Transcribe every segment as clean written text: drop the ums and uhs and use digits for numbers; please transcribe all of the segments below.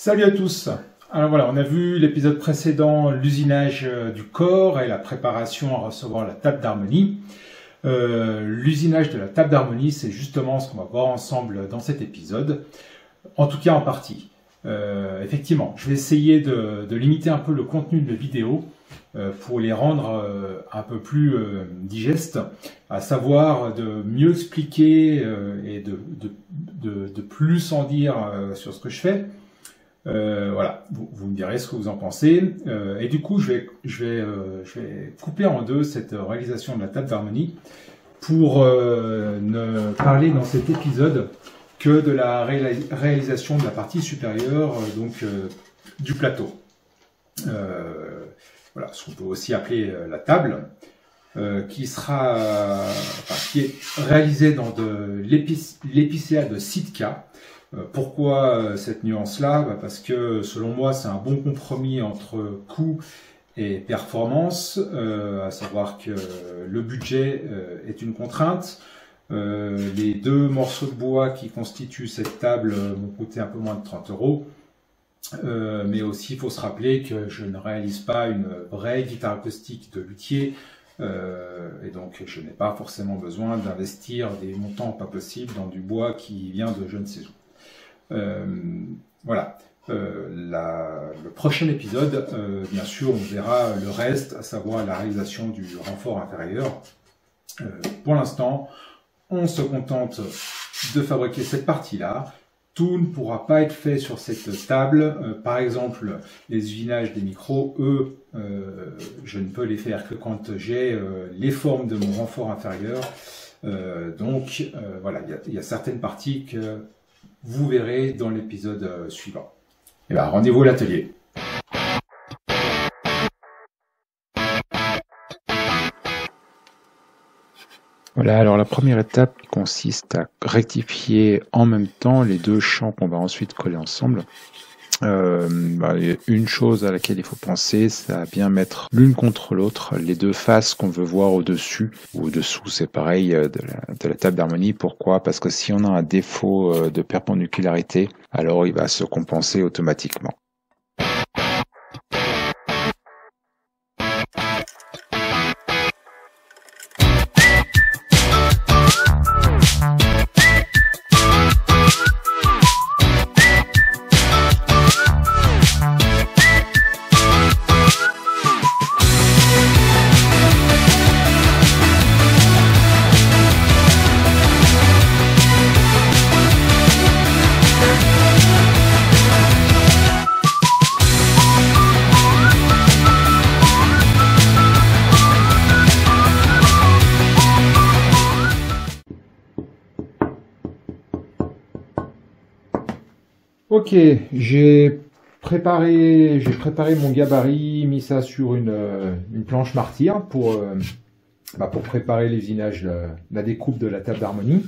Salut à tous. Alors voilà, on a vu l'épisode précédent, l'usinage du corps et la préparation à recevoir la table d'harmonie. L'usinage de la table d'harmonie, c'est justement ce qu'on va voir ensemble dans cet épisode, en tout cas en partie. Effectivement, je vais essayer de limiter un peu le contenu de la vidéo pour les rendre un peu plus digestes, à savoir de mieux expliquer et de plus en dire sur ce que je fais. Voilà, vous me direz ce que vous en pensez. Et du coup, je vais couper en deux cette réalisation de la table d'harmonie pour ne parler dans cet épisode que de la réalisation de la partie supérieure, du plateau. Voilà, ce qu'on peut aussi appeler la table, qui est réalisée dans de l'épicéa de Sitka. Pourquoi cette nuance-là? Parce que selon moi, c'est un bon compromis entre coût et performance, à savoir que le budget est une contrainte. Les deux morceaux de bois qui constituent cette table m'ont coûté un peu moins de 30 €. Mais aussi, il faut se rappeler que je ne réalise pas une vraie guitare acoustique de luthier, et donc je n'ai pas forcément besoin d'investir des montants pas possibles dans du bois qui vient de je ne sais où. Voilà. Le prochain épisode, bien sûr, on verra le reste, à savoir la réalisation du renfort inférieur. Pour l'instant, on se contente de fabriquer cette partie-là. Tout ne pourra pas être fait sur cette table. Par exemple, les usinages des micros, eux, je ne peux les faire que quand j'ai les formes de mon renfort inférieur. Voilà, il y a certaines parties que vous verrez dans l'épisode suivant. Et bien, rendez-vous à l'atelier. Voilà, alors la première étape consiste à rectifier en même temps les deux champs qu'on va ensuite coller ensemble. Une chose à laquelle il faut penser, c'est à bien mettre l'une contre l'autre les deux faces qu'on veut voir au-dessus ou au-dessous, c'est pareil, de la table d'harmonie. Pourquoi? Parce que si on a un défaut de perpendicularité, alors il va se compenser automatiquement. Ok, j'ai préparé mon gabarit, mis ça sur une planche martyr pour préparer l'usinage, la découpe de la table d'harmonie.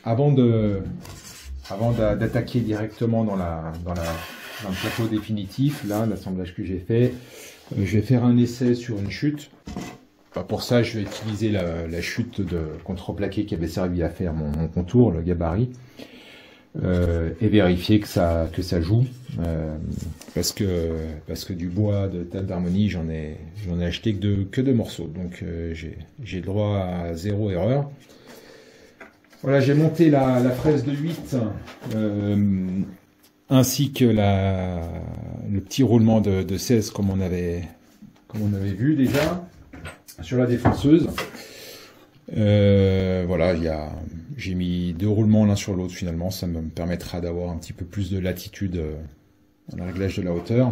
Avant d'attaquer directement dans le plateau définitif, là, l'assemblage que j'ai fait, je vais faire un essai sur une chute. Pour ça, je vais utiliser la chute de contreplaqué qui avait servi à faire mon contour, le gabarit. Et vérifier que ça joue, parce que du bois de table d'harmonie j'en ai acheté que deux morceaux, donc j'ai le droit à 0 erreur. Voilà, j'ai monté la fraise de 8 ainsi que le petit roulement de 16 comme on avait vu déjà sur la défonceuse. Voilà, j'ai mis deux roulements l'un sur l'autre finalement, ça me permettra d'avoir un petit peu plus de latitude dans le réglage de la hauteur.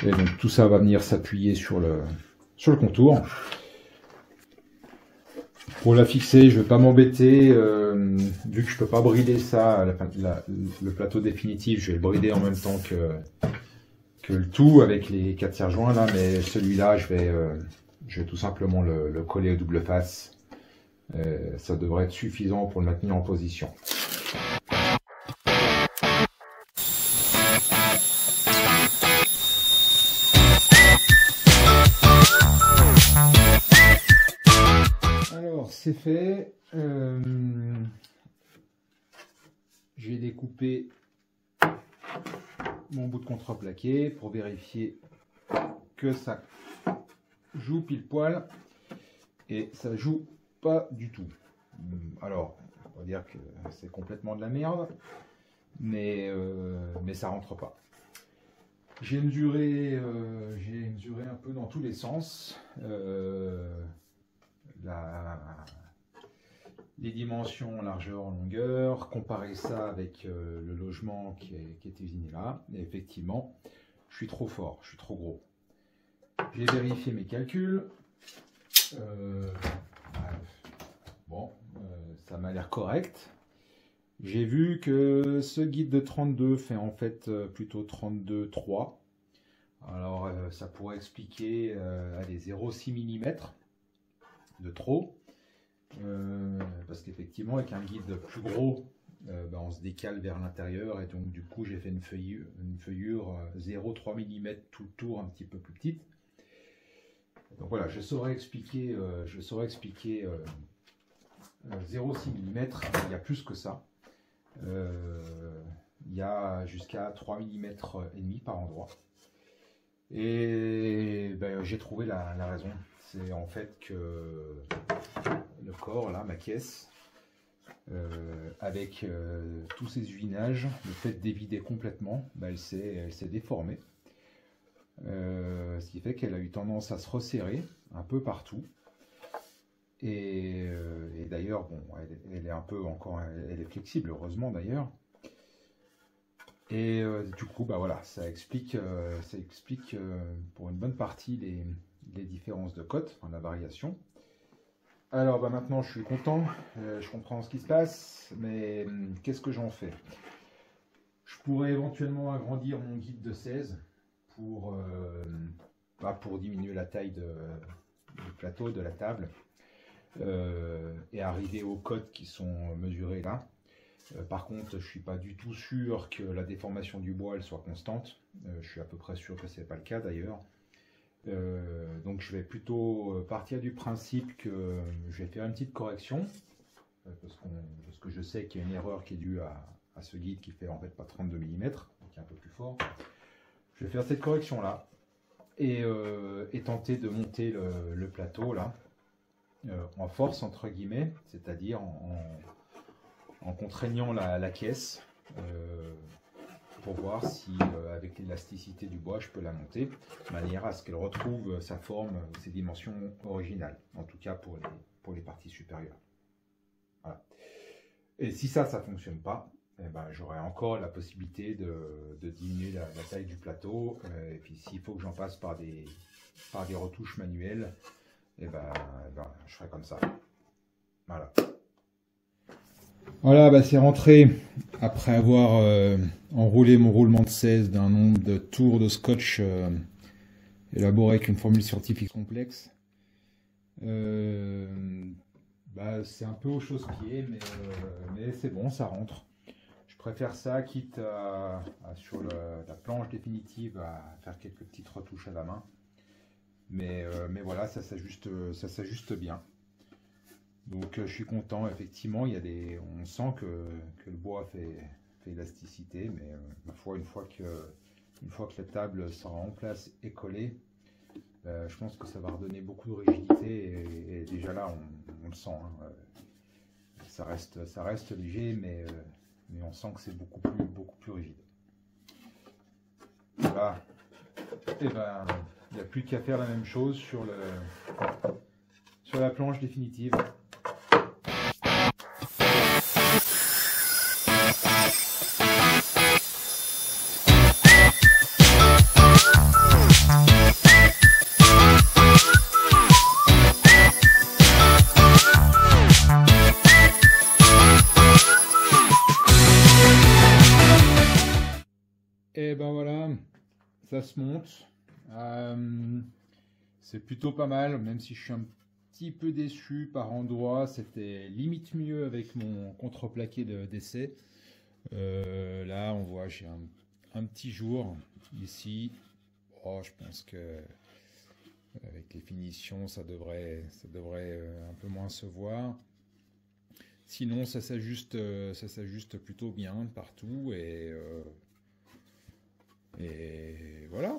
Et donc tout ça va venir s'appuyer sur le contour. Pour la fixer, je vais pas m'embêter, vu que je peux pas brider ça, le plateau définitif, je vais le brider en même temps que le tout avec les 4 serre-joints là, mais celui-là je vais tout simplement le coller à double face. Ça devrait être suffisant pour le maintenir en position. Alors c'est fait. J'ai découpé mon bout de contreplaqué pour vérifier que ça joue pile poil, et ça joue pas du tout. Alors, on va dire que c'est complètement de la merde, mais ça rentre pas. J'ai mesuré un peu dans tous les sens les dimensions largeur, longueur, comparer ça avec le logement qui est usiné là, et effectivement, je suis trop fort, je suis trop gros. J'ai vérifié mes calculs. Ça m'a l'air correct. J'ai vu que ce guide de 32 fait en fait plutôt 32,3. Alors ça pourrait expliquer 0,6 mm de trop. Parce qu'effectivement avec un guide plus gros, on se décale vers l'intérieur, et donc du coup j'ai fait une feuillure 0,3 mm tout le tour, un petit peu plus petite. Donc voilà, je saurais expliquer 0,6 mm, il y a plus que ça. Il y a jusqu'à 3 mm et demi par endroit. Et j'ai trouvé la raison. C'est en fait que le corps, là, ma caisse, avec tous ces usinages, le fait d'évider complètement, elle s'est déformée. Ce qui fait qu'elle a eu tendance à se resserrer un peu partout. Et d'ailleurs, bon, elle est un peu encore, elle est flexible, heureusement d'ailleurs. Et du coup, voilà, ça explique pour une bonne partie les différences de cote, enfin, la variation. Alors maintenant, je suis content, je comprends ce qui se passe, mais qu'est-ce que j'en fais? Je pourrais éventuellement agrandir mon guide de 16 pour diminuer la taille du plateau, de la table, et arriver aux cotes qui sont mesurées là. Par contre, je ne suis pas du tout sûr que la déformation du bois elle soit constante. Je suis à peu près sûr que ce n'est pas le cas d'ailleurs. Donc je vais plutôt partir du principe que je vais faire une petite correction, parce que je sais qu'il y a une erreur qui est due à ce guide qui fait en fait pas 32 mm, donc qui est un peu plus fort. Je vais faire cette correction là et tenter de monter le plateau là en force entre guillemets, c'est-à-dire en contraignant la caisse pour voir si avec l'élasticité du bois je peux la monter de manière à ce qu'elle retrouve sa forme, ses dimensions originales, en tout cas pour les parties supérieures. Voilà. Et si ça ne fonctionne pas, j'aurai encore la possibilité de diminuer la taille du plateau, et puis s'il faut que j'en passe par des retouches manuelles, je ferai comme ça. Voilà. Voilà, c'est rentré après avoir enroulé mon roulement de 16 d'un nombre de tours de scotch élaboré avec une formule scientifique complexe. C'est un peu aux chausse-pieds, mais c'est bon, ça rentre. Je préfère ça, quitte sur la planche définitive à faire quelques petites retouches à la main. Mais voilà, ça s'ajuste bien. Donc je suis content, effectivement, on sent que le bois fait élasticité, mais ma foi, une fois que la table sera en place et collée, je pense que ça va redonner beaucoup de rigidité, et déjà là on le sent, hein. Ça reste léger, mais on sent que c'est beaucoup plus rigide. Voilà. Et il n'y a plus qu'à faire la même chose sur la planche définitive. Et voilà, ça se monte. C'est plutôt pas mal, même si je suis un petit peu déçu par endroits. C'était limite mieux avec mon contreplaqué d'essai. Là, on voit, j'ai un petit jour ici. Je pense que avec les finitions, ça devrait un peu moins se voir. Sinon, ça s'ajuste plutôt bien partout, et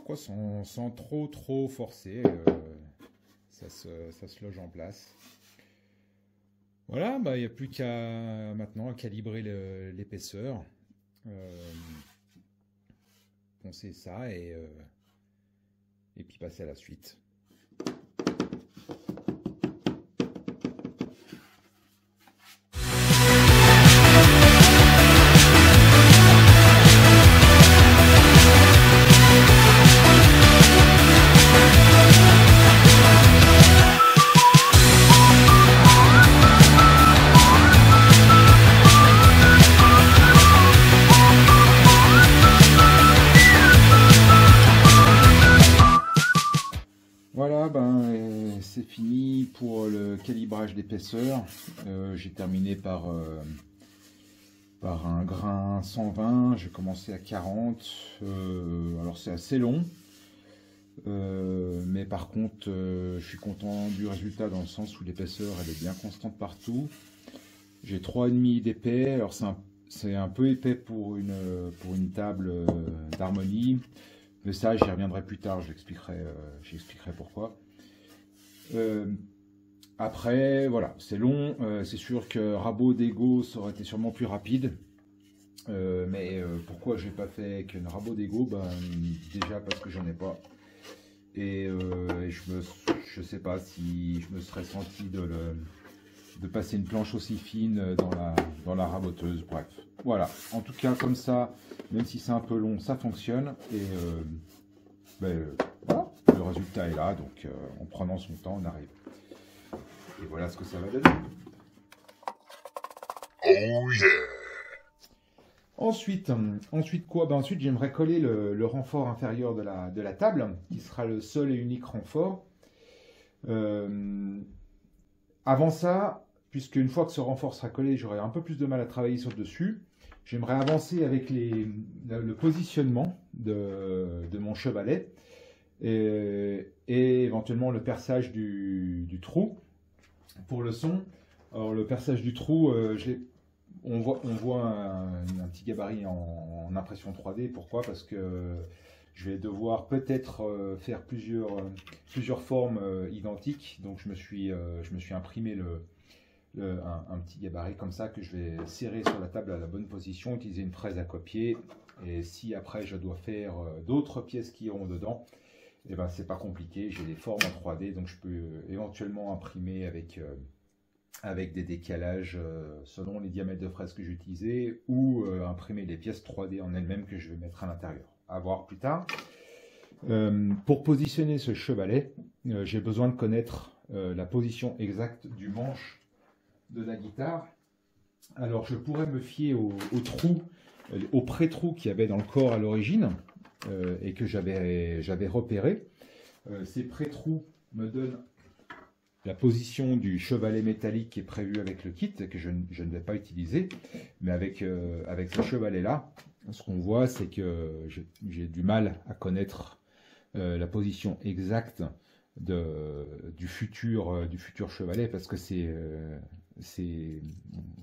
quoi, sans trop forcer. Ça se loge en place. Voilà, il n'y a plus qu'à maintenant calibrer l'épaisseur. Poncer ça et puis passer à la suite. Voilà, c'est fini pour le calibrage d'épaisseur. J'ai terminé par un grain 120, j'ai commencé à 40. Alors c'est assez long, mais par contre je suis content du résultat dans le sens où l'épaisseur elle est bien constante partout. J'ai 3,5 d'épais, alors c'est un peu épais pour une table d'harmonie. Mais ça, j'y reviendrai plus tard, j'expliquerai pourquoi. Après, voilà, c'est long. C'est sûr que Rabot d'Ego, ça aurait été sûrement plus rapide. Mais pourquoi j'ai pas fait qu'une Rabot d'Ego? Déjà parce que j'en ai pas. Et je sais pas si je me serais senti de passer une planche aussi fine dans la raboteuse. Bref, voilà. En tout cas, comme ça, même si c'est un peu long, ça fonctionne. Et voilà, le résultat est là. Donc, en prenant son temps, on arrive. Et voilà ce que ça va donner. Oh yeah! Ensuite quoi? Ensuite, j'aimerais coller le renfort inférieur de la table, qui sera le seul et unique renfort. Avant ça, puisque une fois que ce renfort sera collé, j'aurai un peu plus de mal à travailler sur le dessus. J'aimerais avancer avec le positionnement de mon chevalet et éventuellement le perçage du trou pour le son. Alors le perçage du trou, on voit un petit gabarit en impression 3D. Pourquoi? Parce que je vais devoir peut-être faire plusieurs formes identiques. Donc je me suis imprimé un petit gabarit comme ça que je vais serrer sur la table à la bonne position, utiliser une fraise à copier. Et si après je dois faire d'autres pièces qui iront dedans, et c'est pas compliqué. J'ai des formes en 3D, donc je peux éventuellement imprimer avec des décalages selon les diamètres de fraise que j'ai utilisés, ou imprimer les pièces 3D en elles-mêmes que je vais mettre à l'intérieur. À voir plus tard. Pour positionner ce chevalet, j'ai besoin de connaître la position exacte du manche de la guitare. Alors je pourrais me fier au trou, au pré-trou qu'il y avait dans le corps à l'origine et que j'avais repéré. Ces pré-trous me donnent la position du chevalet métallique qui est prévu avec le kit, que je ne vais pas utiliser, mais avec ce chevalet-là, ce qu'on voit, c'est que j'ai du mal à connaître la position exacte du futur chevalet, parce que c'est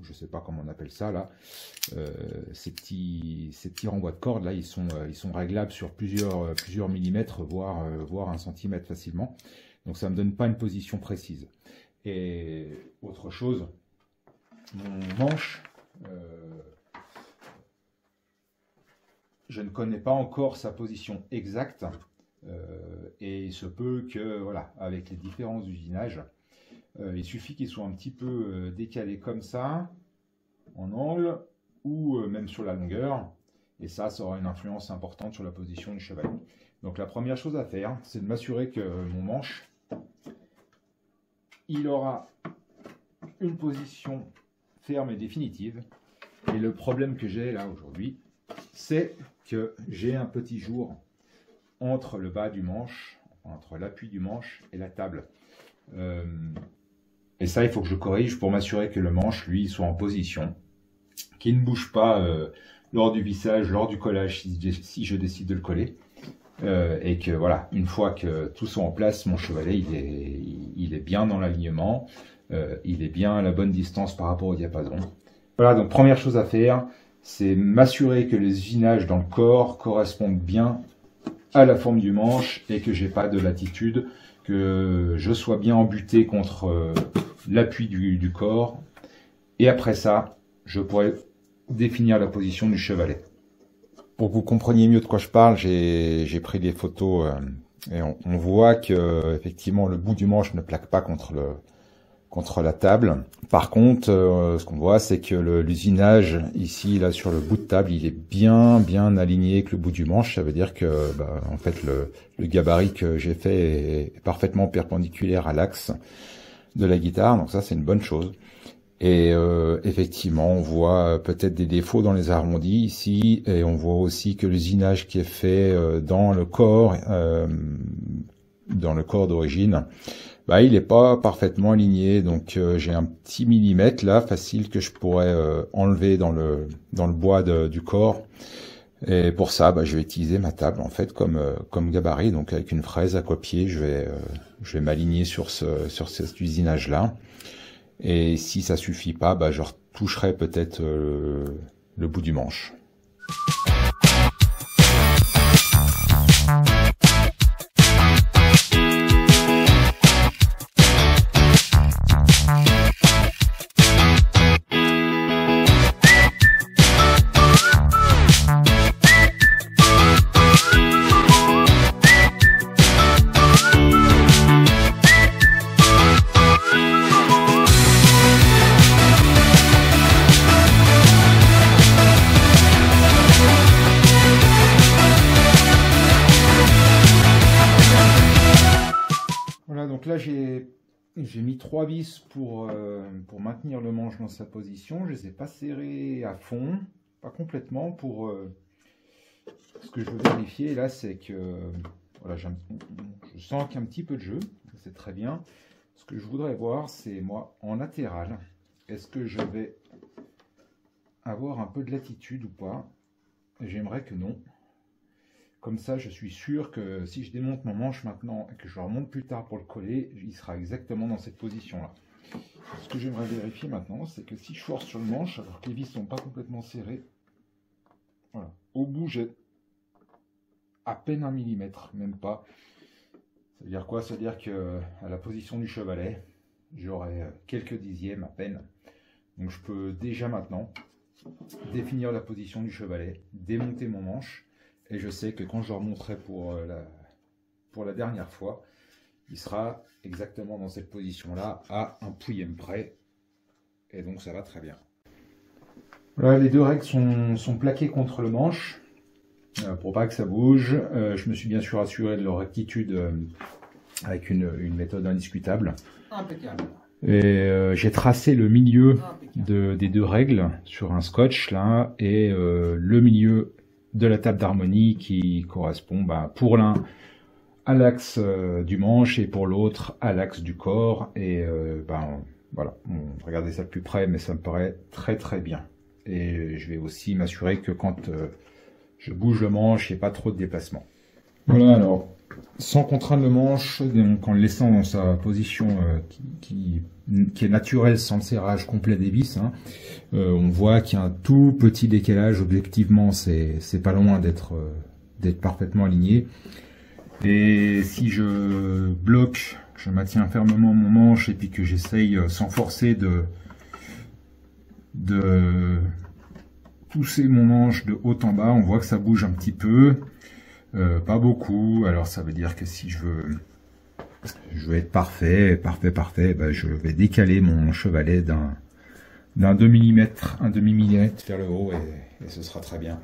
je sais pas comment on appelle ça là, ces petits renvois de cordes là, ils sont réglables sur plusieurs millimètres, voire 1 centimètre facilement. Donc ça me donne pas une position précise. Et autre chose, mon manche, je ne connais pas encore sa position exacte, et il se peut que, voilà, avec les différents usinages, il suffit qu'il soit un petit peu décalé comme ça, en angle, ou même sur la longueur, et ça aura une influence importante sur la position du chevalet. Donc la première chose à faire, c'est de m'assurer que mon manche, il aura une position ferme et définitive. Et le problème que j'ai là aujourd'hui, c'est que j'ai un petit jour entre le bas du manche, entre l'appui du manche et la table. Et ça, il faut que je corrige pour m'assurer que le manche, lui, soit en position, qu'il ne bouge pas lors du vissage, lors du collage, si je décide de le coller. Et que voilà, une fois que tout soit en place, mon chevalet il est bien dans l'alignement, il est bien à la bonne distance par rapport au diapason. Voilà, donc première chose à faire, c'est m'assurer que les usinages dans le corps correspondent bien à la forme du manche et que j'ai pas de latitude, que je sois bien embuté contre l'appui du corps. Et après ça, je pourrais définir la position du chevalet. Pour que vous compreniez mieux de quoi je parle, j'ai pris des photos et on voit que effectivement le bout du manche ne plaque pas contre la table. Par contre, ce qu'on voit, c'est que l'usinage ici, là, sur le bout de table, il est bien aligné avec le bout du manche. Ça veut dire que, en fait, le gabarit que j'ai fait est parfaitement perpendiculaire à l'axe de la guitare. Donc ça, c'est une bonne chose. Et effectivement, on voit peut-être des défauts dans les arrondis ici, et on voit aussi que l'usinage qui est fait dans le corps d'origine, il n'est pas parfaitement aligné. Donc j'ai un petit millimètre là, facile, que je pourrais enlever dans le bois du corps. Et pour ça, je vais utiliser ma table en fait comme gabarit. Donc avec une fraise à copier, je vais m'aligner sur cet usinage là. Et si ça suffit pas, je retoucherai peut-être le bout du manche. Donc là, j'ai mis 3 vis pour maintenir le manche dans sa position. Je ne les ai pas serrés à fond, pas complètement. Ce que je veux vérifier là, c'est que voilà, je sens qu'il y a un petit peu de jeu, c'est très bien. Ce que je voudrais voir, c'est moi en latéral, est-ce que je vais avoir un peu de latitude ou pas? J'aimerais que non. Comme ça, je suis sûr que si je démonte mon manche maintenant et que je le remonte plus tard pour le coller, il sera exactement dans cette position-là. Ce que j'aimerais vérifier maintenant, c'est que si je force sur le manche, alors que les vis ne sont pas complètement serrées, voilà, au bout, j'ai à peine 1 millimètre, même pas. Ça veut dire quoi? Ça veut dire que à la position du chevalet, j'aurai quelques dixièmes à peine. Donc je peux déjà maintenant définir la position du chevalet, démonter mon manche. Et je sais que quand je le remonterai pour la dernière fois, il sera exactement dans cette position-là, à un pouillème près. Et donc ça va très bien. Voilà, les deux règles sont plaquées contre le manche, pour pas que ça bouge. Je me suis bien sûr assuré de leur rectitude avec une méthode indiscutable. Impeccable. Et j'ai tracé le milieu des deux règles sur un scotch là, et le milieu de la table d'harmonie qui correspond pour l'un à l'axe du manche et pour l'autre à l'axe du corps. Et voilà, on va regarder ça de plus près, mais ça me paraît très très bien. Et je vais aussi m'assurer que quand je bouge le manche, il n'y ait pas trop de déplacement. Voilà, alors sans contraindre le manche, donc en le laissant dans sa position qui est naturelle, sans le serrage complet des vis, on voit qu'il y a un tout petit décalage. Objectivement, c'est pas loin d'être parfaitement aligné. Et si je bloque, je maintiens fermement mon manche et puis que j'essaye sans forcer de pousser mon manche de haut en bas, on voit que ça bouge un petit peu. Pas beaucoup, alors ça veut dire que si je veux être parfait, je vais décaler mon chevalet d'un demi-millimètre vers le haut et ce sera très bien.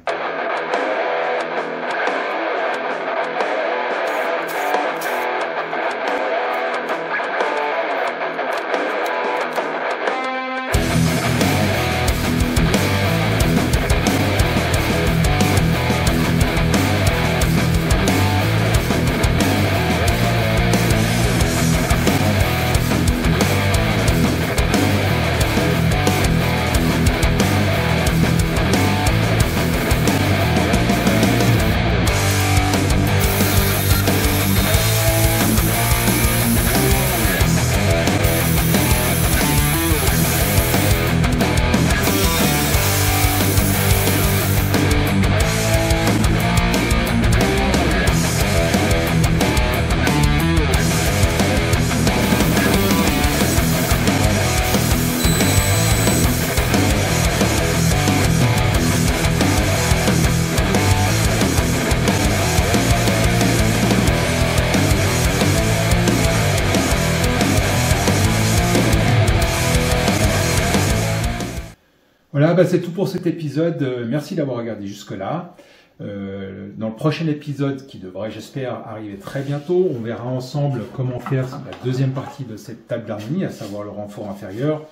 Voilà, bah, c'est tout pour cet épisode. Merci d'avoir regardé jusque-là. Dans le prochain épisode, qui devrait, j'espère, arriver très bientôt, on verra ensemble comment faire la deuxième partie de cette table d'harmonie, à savoir le renfort inférieur.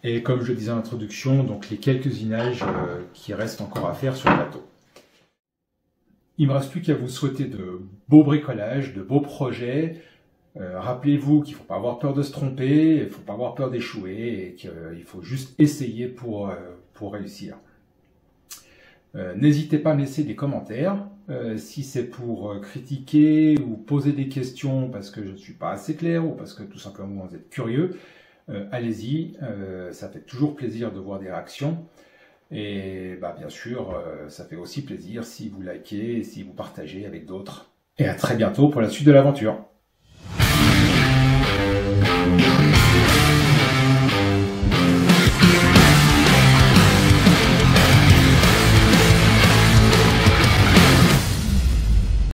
Et comme je disais en introduction, donc les quelques usinages qui restent encore à faire sur le bateau. Il ne me reste plus qu'à vous souhaiter de beaux bricolages, de beaux projets. Rappelez-vous qu'il ne faut pas avoir peur de se tromper, il ne faut pas avoir peur d'échouer et qu'il faut juste essayer pour réussir. N'hésitez pas à me laisser des commentaires si c'est pour critiquer ou poser des questions parce que je ne suis pas assez clair ou parce que tout simplement vous êtes curieux. Allez-y, ça fait toujours plaisir de voir des réactions. Et bah, bien sûr, ça fait aussi plaisir si vous likez et si vous partagez avec d'autres. Et à très bientôt pour la suite de l'aventure.